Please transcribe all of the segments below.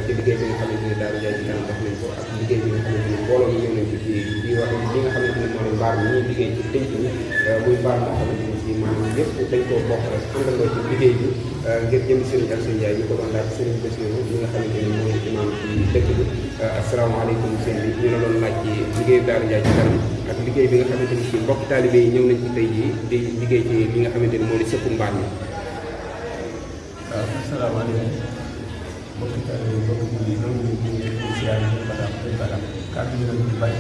ci liggéey bi nga xamante ni Daara Ndiaye ci kanam def nañ ko ak liggéey bi nga xamante ni mbooloo mi ñëw nañ ko ci wax li nga xamante ni mooy mbaar mi ñuy liggéey ci tënk mi muy mbaar moo xamante ni si maanaam lépp dañ koo bokk rek àndandoo ci liggéey bi ngir jëm Serigne Alsane Ndiaye ñu ko doon laaj Serigne Bassirou mi nga xamante ni mooy imam ci dëkk bi asalaamaaleykum sëñ bi ñu la doon laaj ci liggéeyu Daara Ndiaye ci kanam ak liggéey bi nga xamante ni si mbokk taalibe yi ñëw nañ ci tey jii di liggéey ci li nga xamante ni moo di sëppu mbaar mi. waaw asalaamaaleykum mbokki taalibe yi mbokki jullit yi ñoo ngi leen di siyaare ñu badaam kàddu yi nag ñu bari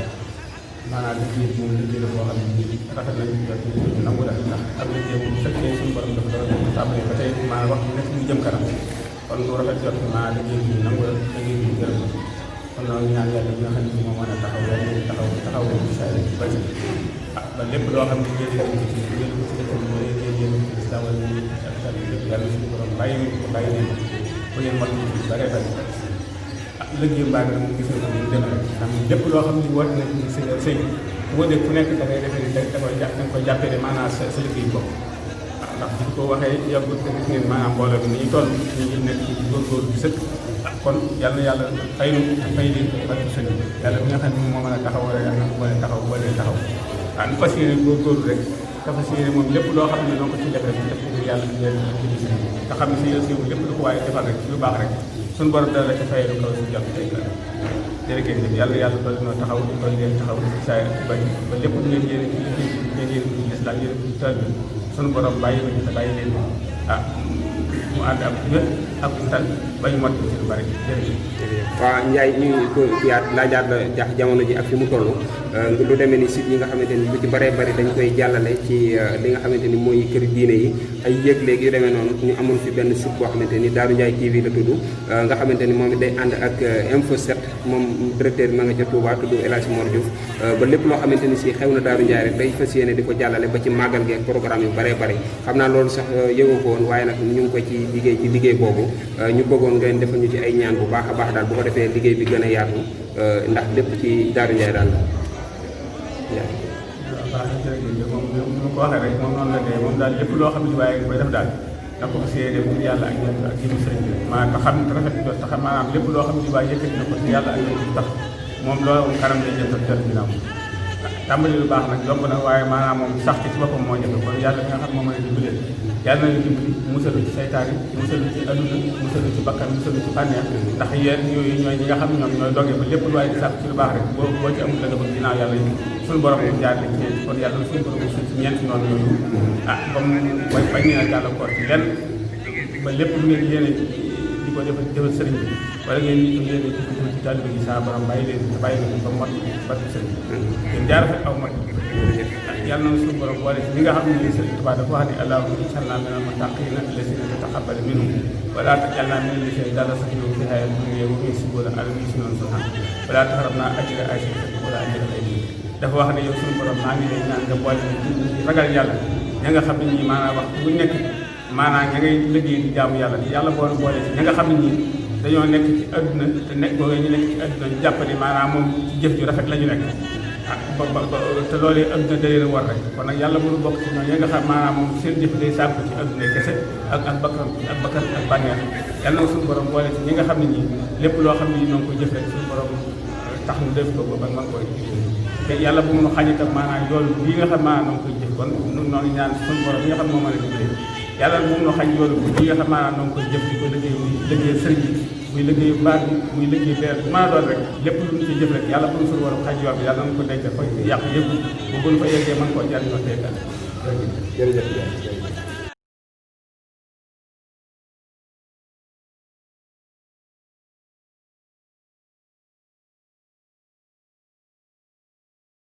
maanaam liggéey moom liggéey la boo xam ne nii rafet nañ ci jot ñu nangu la ndax ak liggéey moom bu fekkee suñu borom dafa doon tàmbalee ba tey maanaam wax nekk ñu jëm kanam kon lu rafet jot maanaam liggéey bi nangu la liggéey bi gërëm kon noonu ñaan yàlla bi nga xam ne moo mën a taxaw yàlla ñu taxaw ci saa yi ba ci ba lépp loo xam ne yéen ko ci yéen ko ci dëkk bi wala yéen ko ci islam wala ñu ak tal lépp yàlla suñu borom bàyyi leen bu ngeen mot ci bare bare liggéey mbaa ngi moom gis nga ko ñu demee xam lépp loo xam ne woote na ci sëy boo dee ku nekk da ngay defee ni da koy jàppee ne maanaam sa liggéey bopp ndax bu ko waxee yàggul te gis ngeen maanaam mbooloo bi ni ñu toll ñu ngi nekk ci góorgóorlu bi sëkk kon yàlla yàlla fay nu fay leen ko barke sëñ bi yàlla bi nga xam ne moom moo mën a taxaw wala yàlla moo leen taxaw boo leen taxaw waaw nu fas yéene góorgóorlu rek te fas yéene moom lépp loo xam ne noo ko ci def rek def ko yàlla te xam ne si yow si lépp lu ko waaye defal rek ci lu baax rek suñu borom dara la ci fayee lu kaw si jàpp tey jërëjëf yàlla doole noo taxaw doole leen taxaw saa ba lépp lu ngeen yéene ci liggéey bi ngeen yéene ci islam yéene ci taal bi suñu borom bàyyi nañu te bàyyi leen mu ànd ak wér ak tal ba ñu mot ci lu bari jërëjëf. waaw Ndiaye ñu ngi ko fiyaat laajaat la jax jamono ji ak fi mu toll lu demee ni site yi nga xamante ni lu ci bëree bëri dañ koy jàllale ci li nga xamante ni mooy kër diine yi ay yëg-léeg yu demee noonu ñu amoon fi benn site boo xamante ni Darou Ndiaye TV la tudd nga xamante ni moom it day ànd ak Info 7 moom directeur bi ma nga ca Touba tudd El Hadj Mor Diouf ba lépp loo xamante ni si xew na Darou Ndiaye rek day fas yéene di ko jàllale ba ci màggal gi ak programme yu bëree bëri xam naa loolu sax yëgoo ko woon waaye nag ñu ngi ko ci liggéey boobu ñu bëggoon ngeen defal ñu ci ay ñaan bu baax a baax daal bu ko defee liggéey bi gën a yaatu ndax lépp ci Darou Ndiaye daal la. waaw baax na jërëjëf moom ni ma ko waxee rek moom noonu la dee moom daal lépp loo xam ne waaye nga koy def daal na ko fas yéene pour yàlla ak ñoom ak jëmu sëriñ bi maanaam te xam te rafet jot te xam maanaam lépp loo xam ne waaye yëkkati na ko ci yàlla ak ñoom tax moom loolu kanam lay jëm jot ginnaaw tàmbali lu baax nag yomb na waaye maanaam moom sax ci boppam moo jafe kon yàlla mi nga xam moom mën a dimbalee yàlla nañu dimbali musalu ci saytaane musalu ci aduna musalu ci bakkan musalu ci bànneex ndax yéen yooyu ñooy ñi nga xam ne ñoom ñooy doge ba lépp lu waaye di sàkk ci lu baax rek boo ci amul la nga bëgg ginnaaw yàlla yi suñu borom mu jaar ci ñeent kon yàlla suñu borom mu ci ñeenti noonu yooyu ba mu bañ nee na gàllankoor ci lenn ba lépp lu ngeen yéene di ko defal sëriñ bi wala ngeen ñi ko yéene ci ko ci taalibe gi saa borom bàyyi leen te bàyyi leen ba mot barke sëriñ bi ngeen jaar fa aw mat yàlla na suñu borom boole ci ñi nga xam ne nii Sëriñ Tuubaa dafa wax ne allahumma ij'alnaa minal muttaqiina allaziina tataqabbalu minhum wa laa taj'alnaa minal laziina dalla-sa'yuhum fil hayaati dunya wa hum yahsabuuna annahum yuhsinuuna sun'an wa laa tahrimnaa ajra aasiyatin wa laa ajra aydihim dafa wax ne yow suñu borom maa ngi lay ñaan nga boole ci ragal yàlla ña nga xam ne ñii maanaam wax bu nekk maanaam ña ngay liggéey di jaamu yàlla yàlla boole ci ña nga xam ne ñii dañoo nekk ci adduna te nekk boogee ñu nekk ci adduna ñu jàppale maanaam moom ci jëf ju rafet la ñu nekk te loolu adduna da leen war rek kon nag yàlla mënu bokk ci ñoom ñi nga xam maanaam moom seen jëf day sàkku ci adduna kese ak bakkan ak bànneex yàlla na suñu borom boole ci ñi nga xam ne ñii lépp loo xam ne ñi ñoo ngi koy jëf rek suñu borom tax mu def ko ba man koy te yàlla bu mënu xañ itam maanaam yoolu bii nga xam maanaam noo ngi koy jëf kon nun noo ngi ñaan suñu borom ñi nga xam moo mën a dimbali yàlla bu mënu xañ yoolu bii nga xam maanaam noo ngi koy jëf di ko liggéey sëriñ bi muy liggéey baat bi muy liggéey leer bu mën a doon rek lépp lu ñu ci jëf rek yàlla bu ñu suñu war a xaj yoon bi yàlla nañu ko denc fa yàq yëpp bu buñ fa yeggee mën koo jariñoo teegal jërëjëf